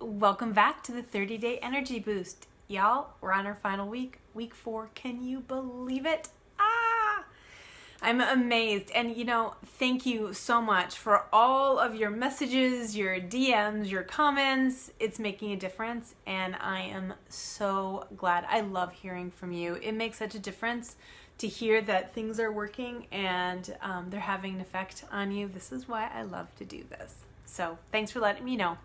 welcome back to the 30-day energy boost. Y'all, we're on our final week, week 4. Can you believe it? I'm amazed. And thank you so much for all of your messages, your DMs, your comments. It's making a difference, and I am so glad. I love hearing from you. It makes such a difference to hear that things are working and they're having an effect on you. This is why I love to do this. So thanks for letting me know.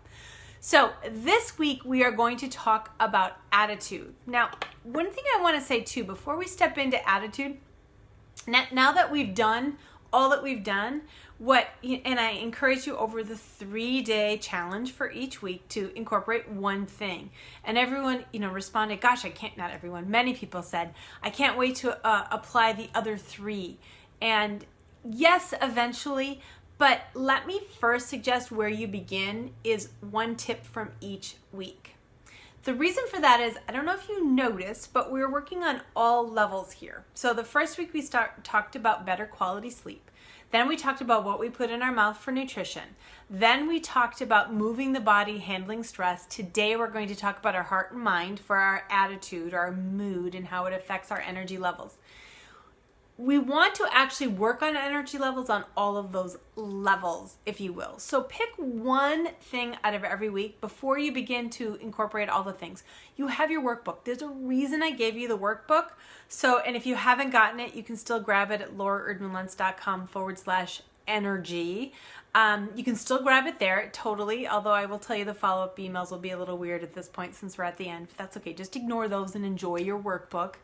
So this week we are going to talk about attitude. Now, one thing I want to say too, before we step into attitude, now that we've done all that we've done, and I encourage you over the 3-day challenge for each week to incorporate one thing. And everyone, responded, gosh, not everyone, many people said, I can't wait to apply the other 3. And yes, eventually, but let me first suggest where you begin is one tip from each week. The reason for that is, I don't know if you noticed, but we're working on all levels here. So the first week we talked about better quality sleep. Then we talked about what we put in our mouth for nutrition. Then we talked about moving the body, handling stress. Today we're going to talk about our heart and mind for our attitude, our mood, and how it affects our energy levels. We want to actually work on energy levels on all of those levels, if you will. So pick one thing out of every week before you begin to incorporate all the things. You have your workbook. There's a reason I gave you the workbook. And if you haven't gotten it, you can still grab it at lauraerdmanluntz.com/energy. You can still grab it there, totally, although I will tell you the follow-up emails will be a little weird at this point since we're at the end, but that's okay. Just ignore those and enjoy your workbook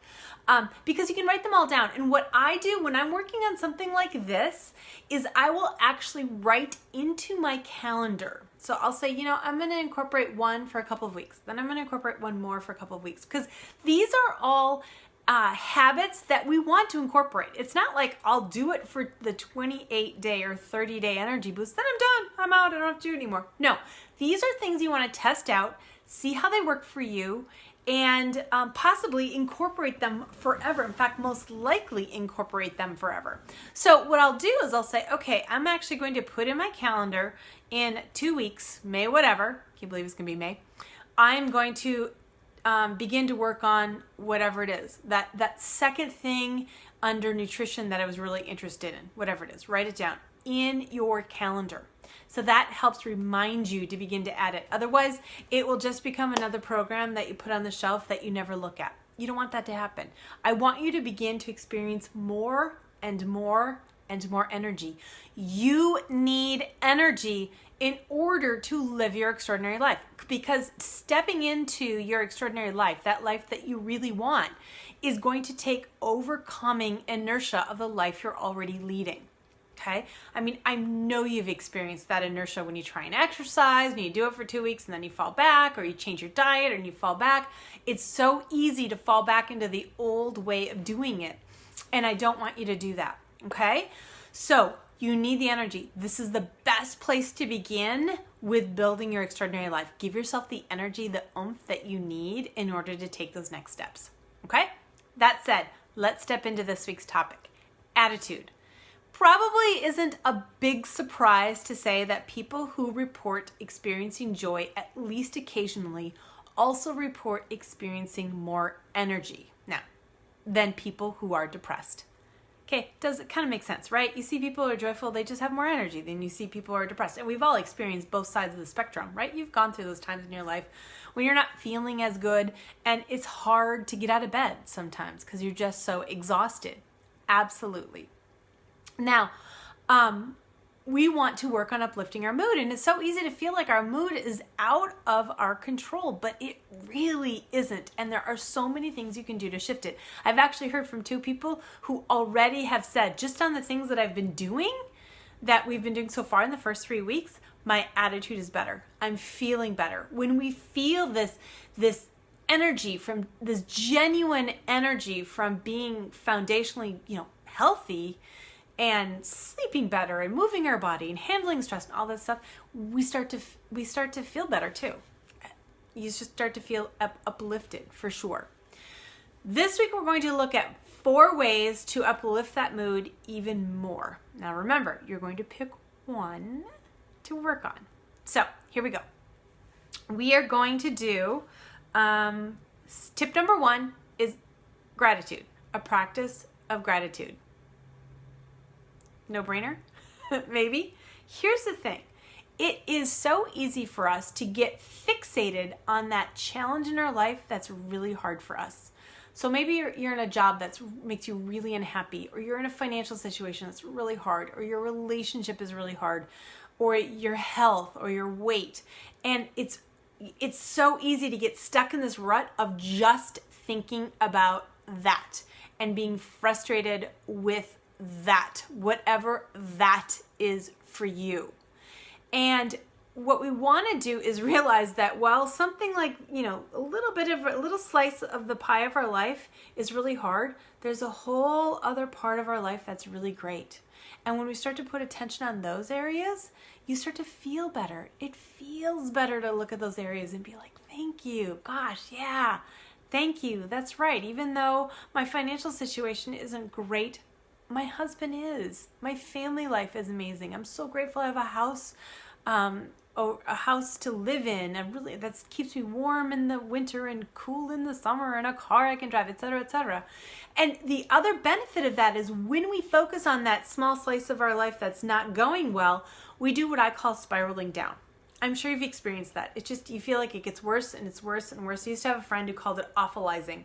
because you can write them all down. And what I do when I'm working on something like this is I will actually write into my calendar. So I'll say, I'm going to incorporate one for a couple of weeks. Then I'm going to incorporate one more for a couple of weeks because these are all habits that we want to incorporate. It's not like I'll do it for the 28-day or 30-day energy boost, then I'm done, I'm out, I don't have to do it anymore. No, these are things you want to test out, see how they work for you, and possibly incorporate them forever. In fact, most likely incorporate them forever. So what I'll do is I'll say, okay, I'm actually going to put in my calendar in 2 weeks, May whatever, can you believe it's going to be May, I'm going to begin to work on whatever it is, that second thing under nutrition that I was really interested in, whatever it is, write it down in your calendar. So that helps remind you to begin to add it. Otherwise, it will just become another program that you put on the shelf that you never look at. You don't want that to happen. I want you to begin to experience more and more and more energy. You need energy in order to live your extraordinary life, because stepping into your extraordinary life, that life that you really want, is going to take overcoming inertia of the life you're already leading. Okay? I know you've experienced that inertia when you try and exercise and you do it for 2 weeks and then you fall back, or you change your diet and you fall back. It's so easy to fall back into the old way of doing it. And I don't want you to do that. Okay? So you need the energy. This is the best place to begin with building your extraordinary life. Give yourself the energy, the oomph that you need in order to take those next steps. Okay? That said, let's step into this week's topic. Attitude. Probably isn't a big surprise to say that people who report experiencing joy at least occasionally also report experiencing more energy than people who are depressed. Okay, does it kind of make sense, right? You see people who are joyful, they just have more energy than you see people who are depressed. And we've all experienced both sides of the spectrum, right? You've gone through those times in your life when you're not feeling as good and it's hard to get out of bed sometimes because you're just so exhausted. Absolutely. Now, we want to work on uplifting our mood, and it's so easy to feel like our mood is out of our control, but it really isn't, and there are so many things you can do to shift it. I've actually heard from 2 people who already have said, just on the things that I've been doing, that we've been doing so far in the first 3 weeks, my attitude is better. I'm feeling better. When we feel this energy from this genuine energy from being foundationally, healthy, and sleeping better and moving our body and handling stress and all that stuff, we start to feel better too. You just start to feel uplifted for sure. This week we're going to look at 4 ways to uplift that mood even more. Now remember, you're going to pick one to work on. So here we go. we are going to do, tip number 1 is gratitude, a practice of gratitude. No brainer? Maybe. Here's the thing. It is so easy for us to get fixated on that challenge in our life that's really hard for us. So maybe you're in a job that makes you really unhappy, or you're in a financial situation that's really hard, or your relationship is really hard, or your health or your weight. And it's so easy to get stuck in this rut of just thinking about that and being frustrated with that, whatever that is for you. And what we want to do is realize that while something like, a little slice of the pie of our life is really hard, there's a whole other part of our life that's really great. And when we start to put attention on those areas, you start to feel better. It feels better to look at those areas and be like, thank you. Gosh, yeah, thank you. That's right. Even though my financial situation isn't great, my husband is. My family life is amazing. I'm so grateful I have a house to live in, and really that keeps me warm in the winter and cool in the summer, and a car I can drive, etc., etc. And the other benefit of that is when we focus on that small slice of our life that's not going well, we do what I call spiraling down. I'm sure you've experienced that. It's just, you feel like it gets worse and it's worse and worse. I used to have a friend who called it awfulizing,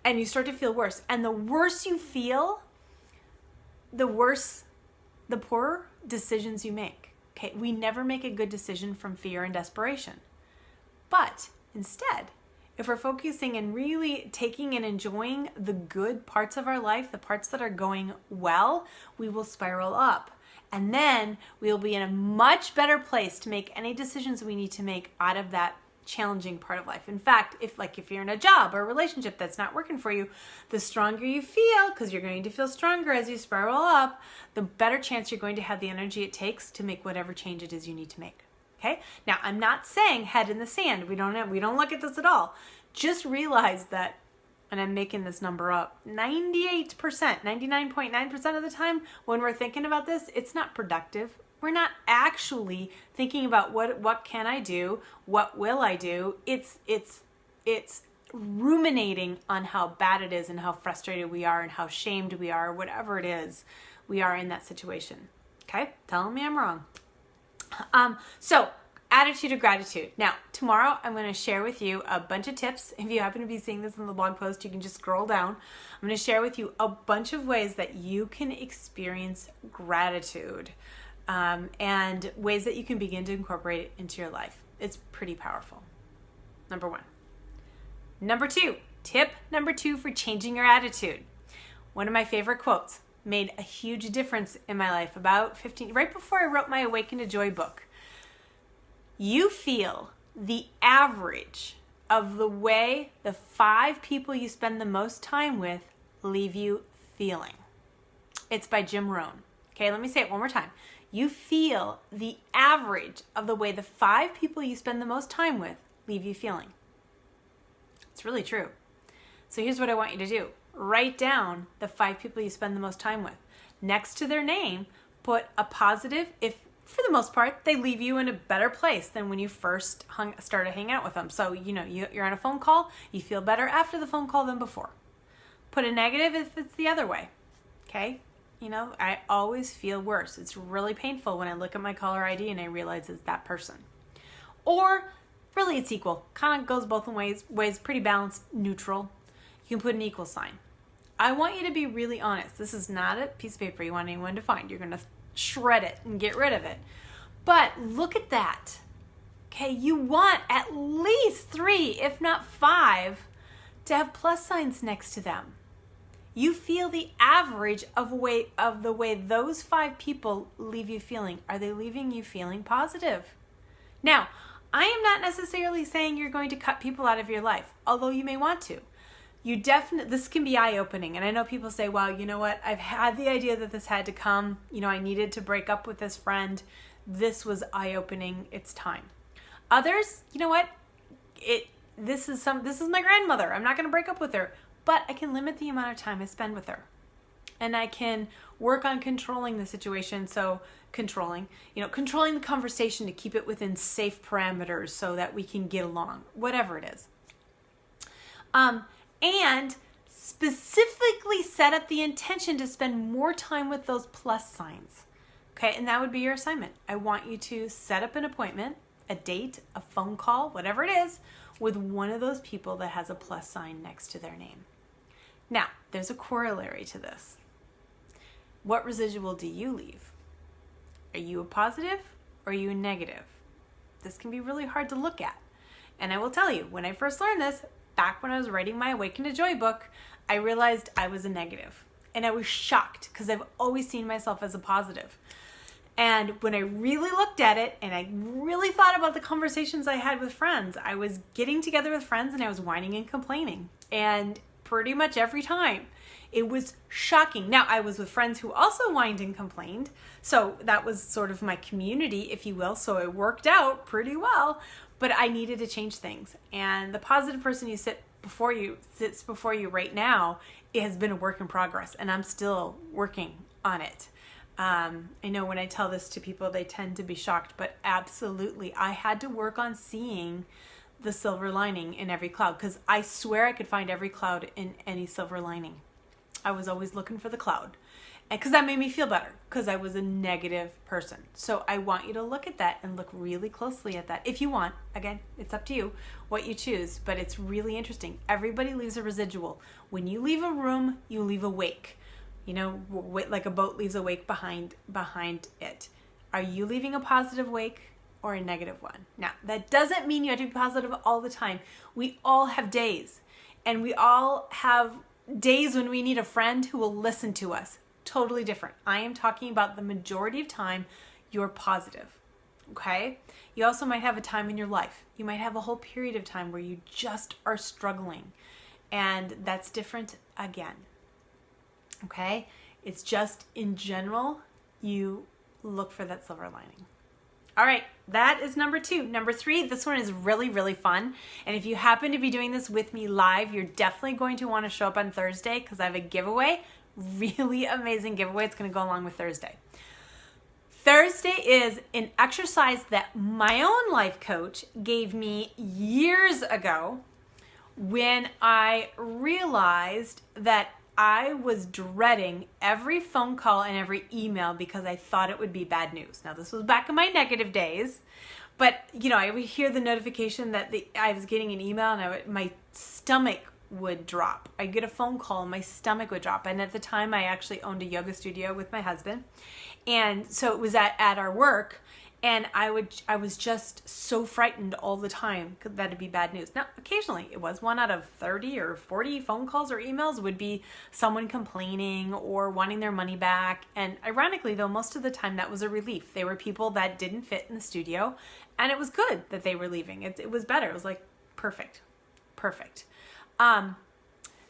and you start to feel worse. And the worse you feel, the poorer decisions you make. Okay, we never make a good decision from fear and desperation. But instead, if we're focusing and really taking and enjoying the good parts of our life, the parts that are going well, we will spiral up. And then we'll be in a much better place to make any decisions we need to make out of that challenging part of life. In fact, if you're in a job or a relationship that's not working for you, the stronger you feel, because you're going to feel stronger as you spiral up, the better chance you're going to have the energy it takes to make whatever change it is you need to make. Okay? Now, I'm not saying head in the sand. We don't look at this at all. Just realize that, and I'm making this number up, 98%, 99.9% of the time when we're thinking about this, it's not productive. We're not actually thinking about what can I do, what will I do. It's ruminating on how bad it is and how frustrated we are and how shamed we are, whatever it is we are in that situation. Okay? Telling me I'm wrong. So attitude of gratitude. Now, tomorrow I'm going to share with you a bunch of tips. If you happen to be seeing this in the blog post, you can just scroll down. I'm going to share with you a bunch of ways that you can experience gratitude. And ways that you can begin to incorporate it into your life. It's pretty powerful. Number 1. Number 2, tip number 2 for changing your attitude. One of my favorite quotes made a huge difference in my life right before I wrote my Awaken to Joy book. You feel the average of the way the 5 people you spend the most time with leave you feeling. It's by Jim Rohn. Okay, let me say it one more time. You feel the average of the way the 5 people you spend the most time with leave you feeling. It's really true. So here's what I want you to do. Write down the 5 people you spend the most time with. Next to their name, put a positive if, for the most part, they leave you in a better place than when you first started hanging out with them. So, you're on a phone call, you feel better after the phone call than before. Put a negative if it's the other way. Okay? I always feel worse. It's really painful when I look at my caller ID and I realize it's that person. Or, really it's equal. Kind of goes both ways, pretty balanced, neutral. You can put an equal sign. I want you to be really honest. This is not a piece of paper you want anyone to find. You're going to shred it and get rid of it. But look at that. Okay, you want at least 3, if not 5, to have plus signs next to them. You feel the average of the way those 5 people leave you feeling. Are they leaving you feeling positive? Now, I am not necessarily saying you're going to cut people out of your life, although you may want to. This can be eye-opening. And I know people say, wow, you know what? I've had the idea that this had to come. I needed to break up with this friend. This was eye-opening. It's time. Others, you know what? This is my grandmother. I'm not going to break up with her. But I can limit the amount of time I spend with her. And I can work on controlling the situation. So controlling the conversation to keep it within safe parameters so that we can get along, whatever it is. And specifically set up the intention to spend more time with those plus signs. Okay, and that would be your assignment. I want you to set up an appointment, a date, a phone call, whatever it is, with one of those people that has a plus sign next to their name. Now, there's a corollary to this. What residual do you leave? Are you a positive or are you a negative? This can be really hard to look at. And I will tell you, when I first learned this, back when I was writing my Awaken to Joy book, I realized I was a negative. And I was shocked because I've always seen myself as a positive. And when I really looked at it and I really thought about the conversations I had with friends, I was getting together with friends and I was whining and complaining. And pretty much every time, it was shocking. Now, I was with friends who also whined and complained. So that was sort of my community, if you will. So it worked out pretty well. But I needed to change things. And the positive person who sits before you right now, it has been a work in progress. And I'm still working on it. I know when I tell this to people, they tend to be shocked, but absolutely, I had to work on seeing the silver lining in every cloud, because I swear I could find every cloud in any silver lining. I was always looking for the cloud, and because that made me feel better, because I was a negative person. So I want you to look at that and look really closely at that. If you want, again, it's up to you what you choose, but it's really interesting. Everybody leaves a residual. When you leave a room, you leave a wake. You know, like a boat leaves a wake behind it. Are you leaving a positive wake or a negative one? Now, that doesn't mean you have to be positive all the time. We all have days, and we all have days when we need a friend who will listen to us. Totally different. I am talking about the majority of time you're positive, okay? You also might have a time in your life. You might have a whole period of time where you just are struggling, and that's different again. Okay? It's just in general, you look for that silver lining. All right, that is number 2. Number 3, this one is really, really fun. And if you happen to be doing this with me live, you're definitely going to want to show up on Thursday because I have a giveaway, really amazing giveaway. It's going to go along with Thursday. Thursday is an exercise that my own life coach gave me years ago when I realized that I was dreading every phone call and every email because I thought it would be bad news. Now, this was back in my negative days, but I would hear the notification that I was getting an email and my stomach would drop. I'd get a phone call and my stomach would drop. And at the time, I actually owned a yoga studio with my husband. And so it was at our work. And I was just so frightened all the time that it'd be bad news. Now, occasionally, it was 1 out of 30 or 40 phone calls or emails would be someone complaining or wanting their money back. And ironically, though, most of the time that was a relief. They were people that didn't fit in the studio, and it was good that they were leaving. It was better. It was like, perfect.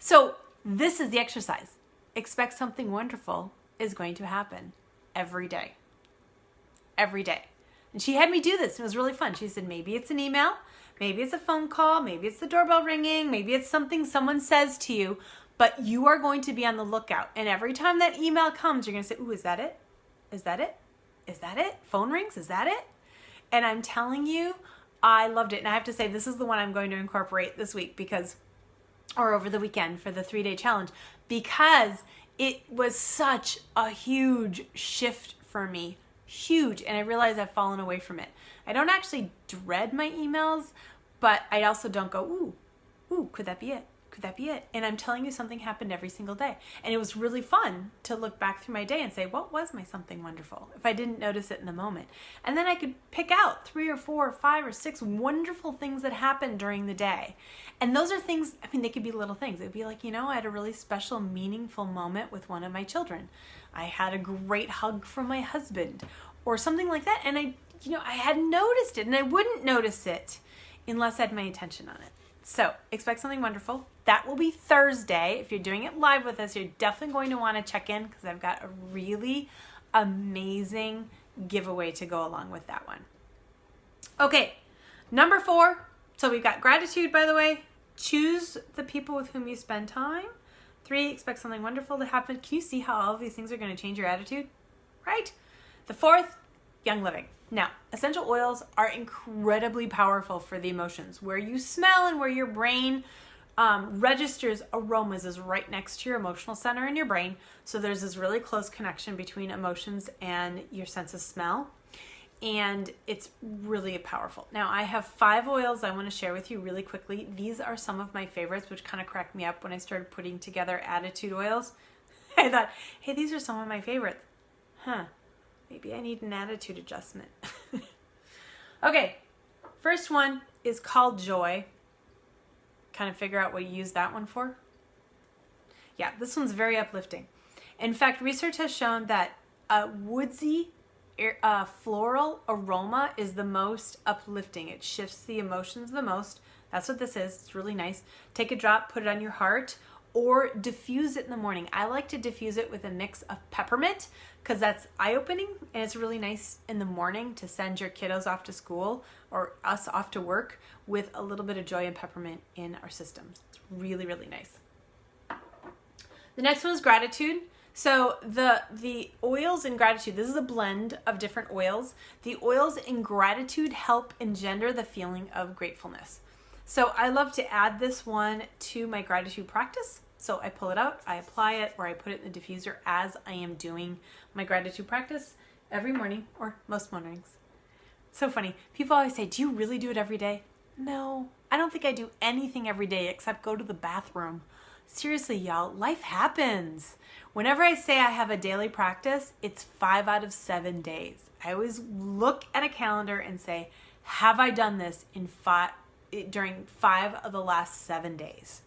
So this is the exercise. Expect something wonderful is going to happen every day. Every day. And she had me do this. It was really fun. She said, maybe it's an email, maybe it's a phone call, maybe it's the doorbell ringing, maybe it's something someone says to you, but you are going to be on the lookout. And every time that email comes, you're going to say, ooh, is that it? Is that it? Is that it? Phone rings? Is that it? And I'm telling you, I loved it. And I have to say, this is the one I'm going to incorporate this week or over the weekend for the 3-day challenge, because it was such a huge shift for me. Huge. And I realize I've fallen away from it. I don't actually dread my emails, but I also don't go, ooh, could that be it? Could that be it? And I'm telling you, something happened every single day. And it was really fun to look back through my day and say, what was my something wonderful? If I didn't notice it in the moment. And then I could pick out 3 or 4 or 5 or 6 wonderful things that happened during the day. And those are things, they could be little things. It would be like, I had a really special, meaningful moment with one of my children. I had a great hug from my husband or something like that. And I hadn't noticed it, and I wouldn't notice it unless I had my attention on it. So expect something wonderful. That will be Thursday. If you're doing it live with us, you're definitely going to want to check in because I've got a really amazing giveaway to go along with that one. Okay, number 4. So we've got gratitude, by the way. Choose the people with whom you spend time. 3, expect something wonderful to happen. Can you see how all of these things are going to change your attitude? Right? The 4th, young living. Now, essential oils are incredibly powerful for the emotions. Where you smell and where your brain registers aromas is right next to your emotional center in your brain. So there's this really close connection between emotions and your sense of smell. And it's really powerful. Now, I have 5 oils I want to share with you really quickly. These are some of my favorites, which kind of cracked me up when I started putting together attitude oils. I thought, hey, these are some of my favorites. Maybe I need an attitude adjustment. Okay, first one is called Joy. Kind of figure out what you use that one for? Yeah, this one's very uplifting. In fact, research has shown that a woodsy floral aroma is the most uplifting. It shifts the emotions the most. That's what this is. It's really nice. Take a drop, put it on your heart, or diffuse it in the morning. I like to diffuse it with a mix of peppermint because that's eye-opening, and it's really nice in the morning to send your kiddos off to school or us off to work with a little bit of joy and peppermint in our systems. It's really, really nice. The next one is gratitude. So the oils in gratitude, this is a blend of different oils. The oils in gratitude help engender the feeling of gratefulness. So I love to add this one to my gratitude practice. So I pull it out, I apply it, or I put it in the diffuser as I am doing my gratitude practice every morning, or most mornings. It's so funny. People always say, do you really do it every day? No, I don't think I do anything every day except go to the bathroom. Seriously, y'all, life happens. Whenever I say I have a daily practice, it's 5 out of 7 days. I always look at a calendar and say, have I done this during 5 of the last 7 days?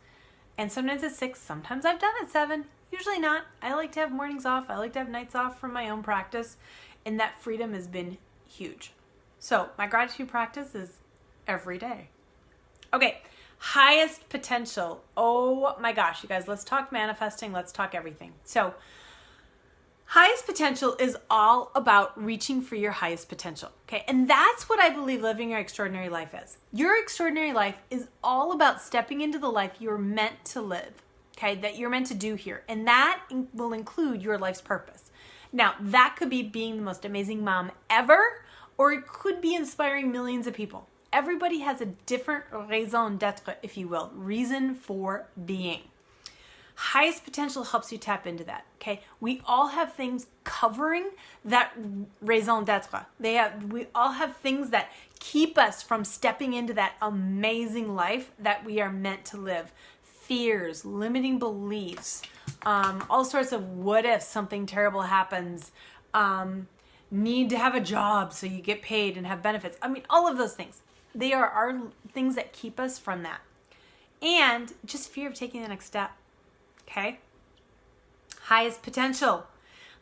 And sometimes it's 6, sometimes I've done it 7, usually not. I like to have mornings off. I like to have nights off from my own practice, and that freedom has been huge. So my gratitude practice is every day. Okay, highest potential. Oh my gosh, you guys, let's talk manifesting. Let's talk everything. So highest potential is all about reaching for your highest potential. Okay, and that's what I believe living your extraordinary life is. Your extraordinary life is all about stepping into the life you're meant to live. Okay, that you're meant to do here. And that will include your life's purpose. Now, that could be being the most amazing mom ever, or it could be inspiring millions of people. Everybody has a different raison d'être, if you will, reason for being. Highest potential helps you tap into that, okay? We all have things covering that raison d'être. We all have things that keep us from stepping into that amazing life that we are meant to live. Fears, limiting beliefs, all sorts of what if something terrible happens, need to have a job so you get paid and have benefits. I mean, all of those things. They are our things that keep us from that. And just fear of taking the next step. Okay? Highest potential.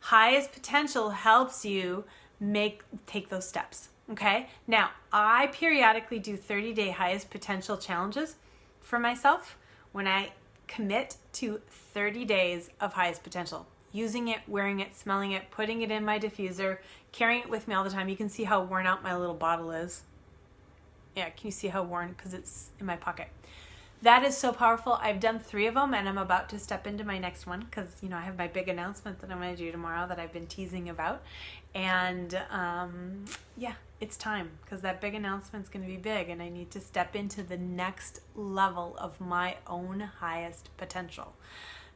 Highest potential helps you take those steps. Okay? Now, I periodically do 30-day highest potential challenges for myself when I commit to 30 days of highest potential. Using it, wearing it, smelling it, putting it in my diffuser, carrying it with me all the time. You can see how worn out my little bottle is. Yeah, can you see how worn? Because it's in my pocket. That is so powerful. I've done 3 of them, and I'm about to step into my next one because, I have my big announcement that I'm going to do tomorrow that I've been teasing about. And, yeah, it's time because that big announcement's going to be big, and I need to step into the next level of my own highest potential.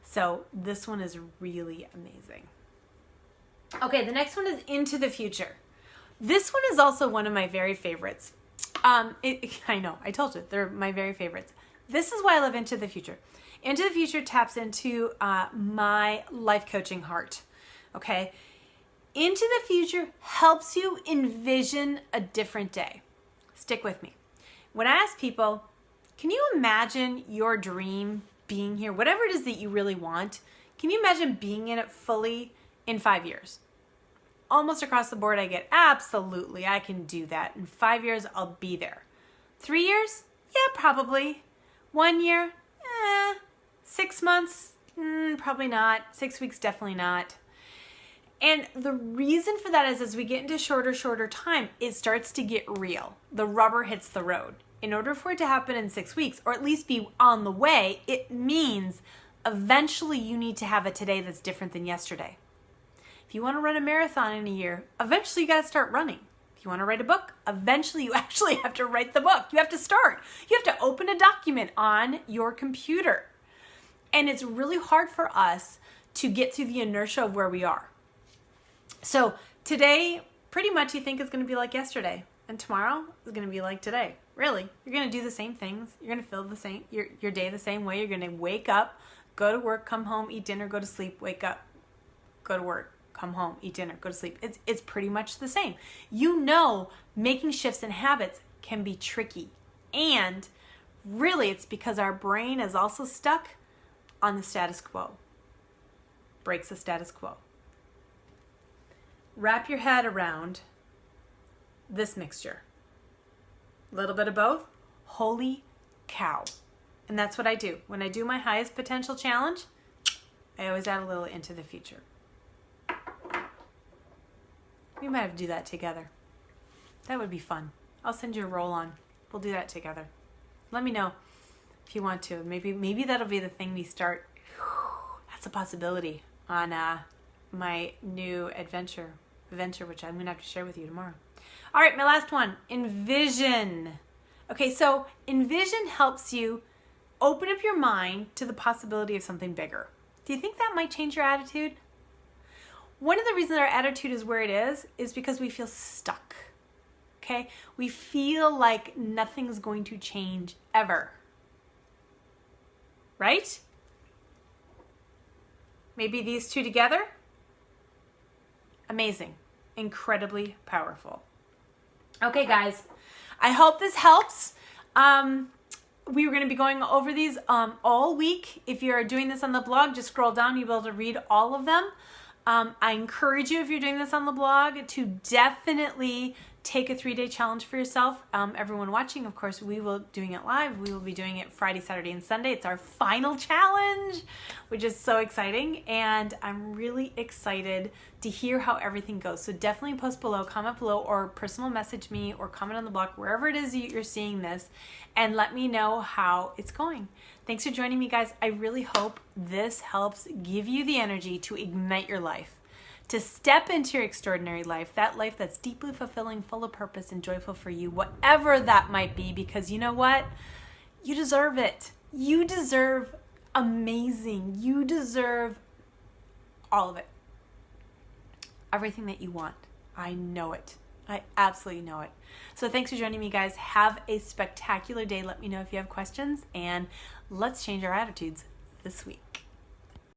So this one is really amazing. Okay, the next one is Into the Future. This one is also one of my very favorites. I know, I told you, they're my very favorites. This is why I love Into the Future. Into the Future taps into my life coaching heart, okay? Into the Future helps you envision a different day. Stick with me. When I ask people, can you imagine your dream being here, whatever it is that you really want, can you imagine being in it fully in 5 years? Almost across the board, I get, absolutely, I can do that. In 5 years, I'll be there. 3 years? Yeah, probably. 1 year? 6 months? Probably not. 6 weeks? Definitely not. And the reason for that is as we get into shorter time, it starts to get real. The rubber hits the road. In order for it to happen in 6 weeks, or at least be on the way, it means eventually you need to have a today that's different than yesterday. If you want to run a marathon in a year, eventually you got to start running. If you want to write a book, eventually you actually have to write the book. You have to start. You have to open a document on your computer. And it's really hard for us to get through the inertia of where we are. So today, pretty much you think is going to be like yesterday. And tomorrow is going to be like today. Really, you're going to do the same things. You're going to feel the same, your day the same way. You're going to wake up, go to work, come home, eat dinner, go to sleep, wake up, go to work, come home, eat dinner, go to sleep. It's pretty much the same. You know, making shifts in habits can be tricky. And really, it's because our brain is also stuck on the status quo. Breaks the status quo. Wrap your head around this mixture. A little bit of both. Holy cow. And that's what I do. When I do my highest potential challenge, I always add a little into the future. We might have to do that together. That would be fun. I'll send you a roll-on. We'll do that together. Let me know if you want to. Maybe that'll be the thing we start. That's a possibility on my new adventure, which I'm going to have to share with you tomorrow. All right, my last one, envision. Okay, so envision helps you open up your mind to the possibility of something bigger. Do you think that might change your attitude? One of the reasons our attitude is where it is because we feel stuck. Okay? We feel like nothing's going to change ever. Right? Maybe these two together? Amazing. Incredibly powerful. Okay, guys. I hope this helps. We were going to be going over these all week. If you're doing this on the blog, just scroll down. You'll be able to read all of them. I encourage you, if you're doing this on the blog, to definitely take a 3-day challenge for yourself. Everyone watching, of course, we will be doing it live. We will be doing it Friday, Saturday, and Sunday. It's our final challenge, which is so exciting. And I'm really excited to hear how everything goes. So definitely post below, comment below, or personal message me, or comment on the blog, wherever it is you're seeing this, and let me know how it's going. Thanks for joining me, guys. I really hope this helps give you the energy to ignite your life, to step into your extraordinary life, that life that's deeply fulfilling, full of purpose, and joyful for you, whatever that might be, because you know what? You deserve it. You deserve amazing. You deserve all of it. Everything that you want. I know it. I absolutely know it. So thanks for joining me, guys. Have a spectacular day. Let me know if you have questions, and let's change our attitudes this week.